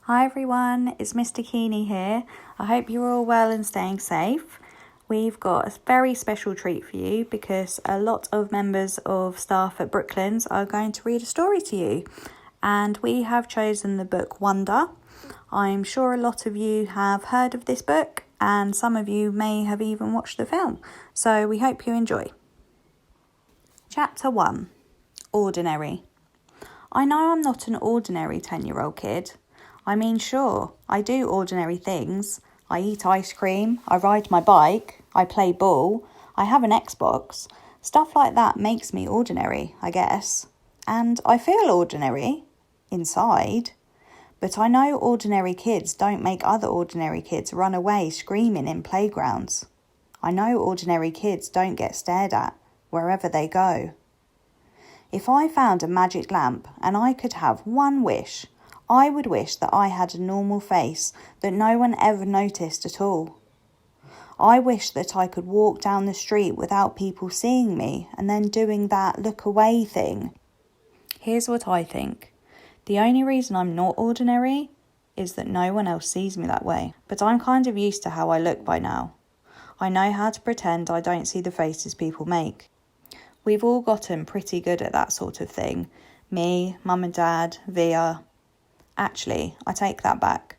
Hi everyone, it's Mr. Keeney here. I hope you're all well and staying safe. We've got a very special treat for you because a lot of members of staff at Brooklands are going to read a story to you. And we have chosen the book Wonder. I'm sure a lot of you have heard of this book and some of you may have even watched the film. So we hope you enjoy. Chapter 1. Ordinary. I know I'm not an ordinary 10-year-old kid. I mean, sure, I do ordinary things. I eat ice cream, I ride my bike, I play ball, I have an Xbox. Stuff like that makes me ordinary, I guess. And I feel ordinary, inside. But I know ordinary kids don't make other ordinary kids run away screaming in playgrounds. I know ordinary kids don't get stared at wherever they go. If I found a magic lamp and I could have one wish, I would wish that I had a normal face that no one ever noticed at all. I wish that I could walk down the street without people seeing me and then doing that look away thing. Here's what I think. The only reason I'm not ordinary is that no one else sees me that way. But I'm kind of used to how I look by now. I know how to pretend I don't see the faces people make. We've all gotten pretty good at that sort of thing. Me, Mum and Dad, Via. Actually, I take that back.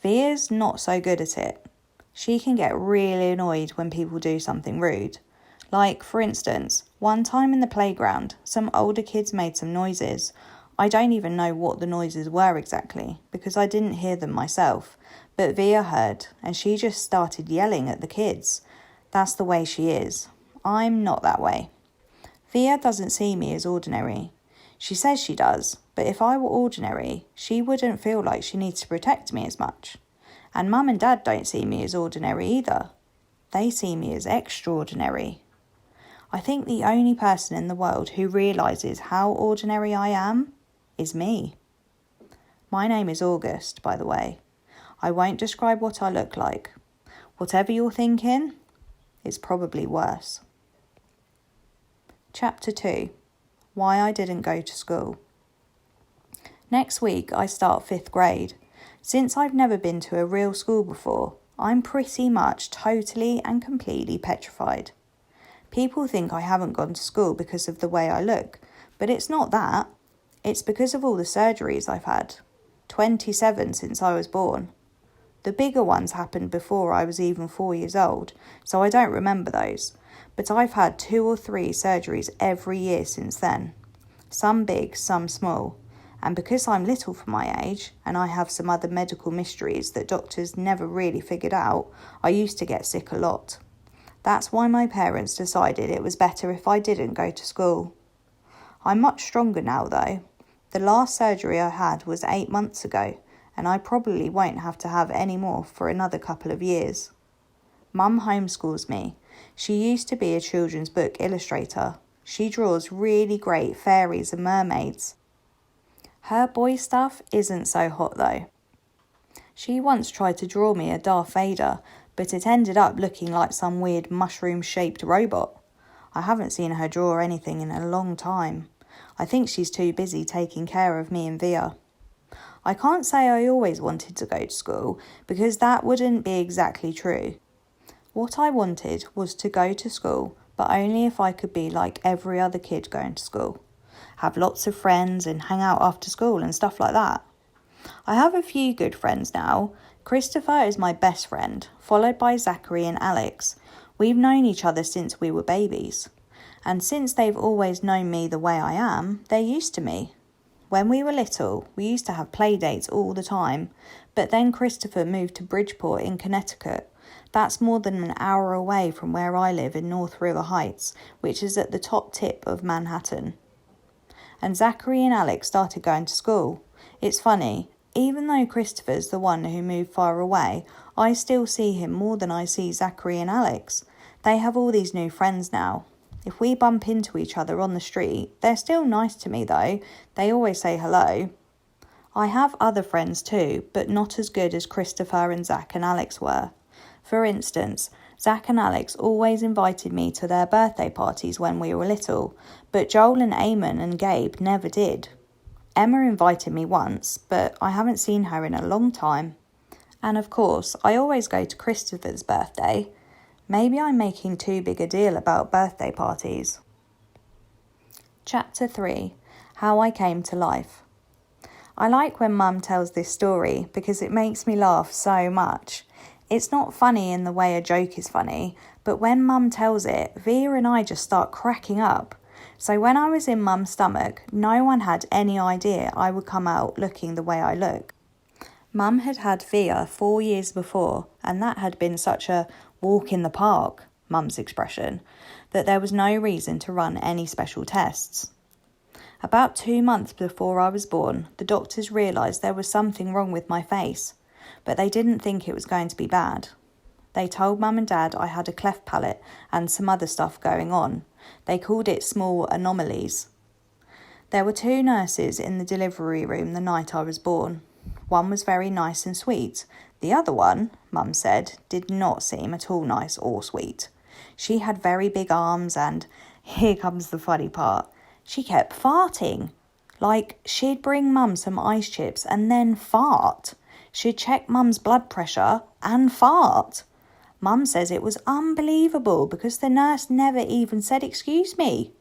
Via's not so good at it. She can get really annoyed when people do something rude. Like, for instance, one time in the playground, some older kids made some noises. I don't even know what the noises were exactly, because I didn't hear them myself. But Via heard, and she just started yelling at the kids. That's the way she is. I'm not that way. Via doesn't see me as ordinary. She says she does, but if I were ordinary, she wouldn't feel like she needs to protect me as much. And Mum and Dad don't see me as ordinary either. They see me as extraordinary. I think the only person in the world who realises how ordinary I am is me. My name is August, by the way. I won't describe what I look like. Whatever you're thinking, it's probably worse. Chapter 2. Why I didn't go to school. Next week I start 5th grade. Since I've never been to a real school before, I'm pretty much totally and completely petrified. People think I haven't gone to school because of the way I look, but it's not that. It's because of all the surgeries I've had. 27 since I was born. The bigger ones happened before I was even 4 years old, so I don't remember those. But I've had 2 or 3 surgeries every year since then. Some big, some small. And because I'm little for my age, and I have some other medical mysteries that doctors never really figured out, I used to get sick a lot. That's why my parents decided it was better if I didn't go to school. I'm much stronger now though. The last surgery I had was 8 months ago, and I probably won't have to have any more for another couple of years. Mum homeschools me. She used to be a children's book illustrator. She draws really great fairies and mermaids. Her boy stuff isn't so hot though. She once tried to draw me a Darth Vader, but it ended up looking like some weird mushroom-shaped robot. I haven't seen her draw anything in a long time. I think she's too busy taking care of me and Via. I can't say I always wanted to go to school, because that wouldn't be exactly true. What I wanted was to go to school, but only if I could be like every other kid going to school. Have lots of friends and hang out after school and stuff like that. I have a few good friends now. Christopher is my best friend, followed by Zachary and Alex. We've known each other since we were babies. And since they've always known me the way I am, they're used to me. When we were little, we used to have play dates all the time, but then Christopher moved to Bridgeport in Connecticut. That's more than an hour away from where I live in North River Heights, which is at the top tip of Manhattan. And Zachary and Alex started going to school. It's funny, even though Christopher's the one who moved far away, I still see him more than I see Zachary and Alex. They have all these new friends now. If we bump into each other on the street, they're still nice to me though. They always say hello. I have other friends too, but not as good as Christopher and Zach and Alex were. For instance, Zach and Alex always invited me to their birthday parties when we were little, but Joel and Eamon and Gabe never did. Emma invited me once, but I haven't seen her in a long time. And of course, I always go to Christopher's birthday. Maybe I'm making too big a deal about birthday parties. Chapter 3. How I Came to Life. I like when Mum tells this story because it makes me laugh so much. It's not funny in the way a joke is funny, but when Mum tells it, Via and I just start cracking up. So when I was in Mum's stomach, no one had any idea I would come out looking the way I look. Mum had had Via 4 years before, and that had been such a walk in the park, Mum's expression, that there was no reason to run any special tests. About 2 months before I was born, the doctors realised there was something wrong with my face, but they didn't think it was going to be bad. They told Mum and Dad I had a cleft palate and some other stuff going on. They called it small anomalies. There were 2 nurses in the delivery room the night I was born. One was very nice and sweet. The other one, Mum said, did not seem at all nice or sweet. She had very big arms and, here comes the funny part, she kept farting. Like, she'd bring Mum some ice chips and then fart. She'd check Mum's blood pressure and fart. Mum says it was unbelievable because the nurse never even said excuse me.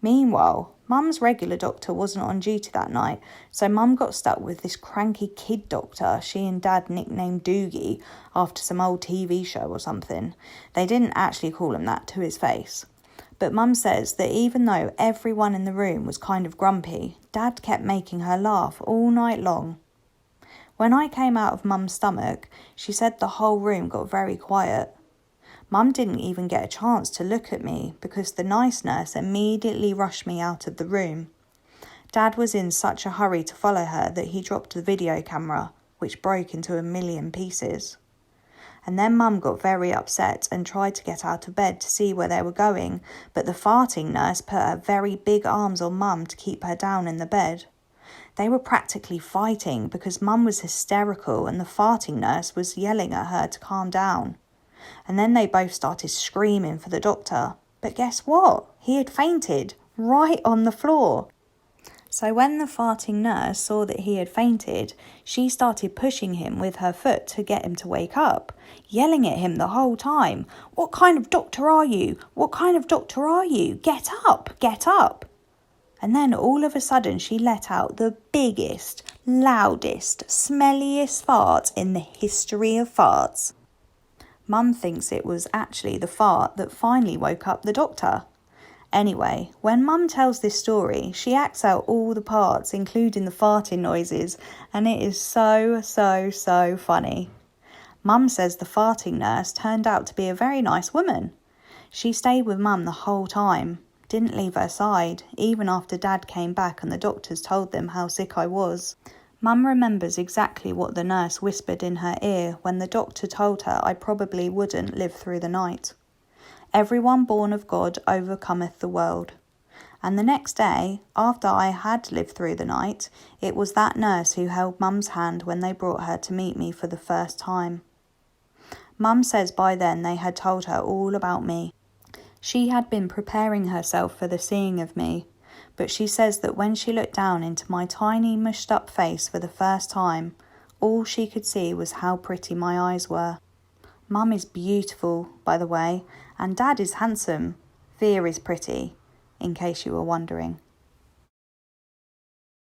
Meanwhile, Mum's regular doctor wasn't on duty that night, so Mum got stuck with this cranky kid doctor she and Dad nicknamed Doogie after some old TV show or something. They didn't actually call him that to his face. But Mum says that even though everyone in the room was kind of grumpy, Dad kept making her laugh all night long. When I came out of Mum's stomach, she said the whole room got very quiet. Mum didn't even get a chance to look at me because the nice nurse immediately rushed me out of the room. Dad was in such a hurry to follow her that he dropped the video camera, which broke into a million pieces. And then Mum got very upset and tried to get out of bed to see where they were going, but the farting nurse put her very big arms on Mum to keep her down in the bed. They were practically fighting because Mum was hysterical and the farting nurse was yelling at her to calm down. And then they both started screaming for the doctor. But guess what? He had fainted right on the floor. So when the farting nurse saw that he had fainted, she started pushing him with her foot to get him to wake up, yelling at him the whole time. "What kind of doctor are you? What kind of doctor are you? Get up, get up." And then all of a sudden she let out the biggest, loudest, smelliest fart in the history of farts. Mum thinks it was actually the fart that finally woke up the doctor. Anyway, when Mum tells this story, she acts out all the parts, including the farting noises, and it is so funny. Mum says the farting nurse turned out to be a very nice woman. She stayed with Mum the whole time, didn't leave her side, even after Dad came back and the doctors told them how sick I was. Mum remembers exactly what the nurse whispered in her ear when the doctor told her I probably wouldn't live through the night. Everyone born of God overcometh the world. And the next day, after I had lived through the night, it was that nurse who held Mum's hand when they brought her to meet me for the first time. Mum says by then they had told her all about me. She had been preparing herself for the seeing of me, but she says that when she looked down into my tiny mushed up face for the first time, all she could see was how pretty my eyes were. Mum is beautiful, by the way, and Dad is handsome. Via is pretty, in case you were wondering.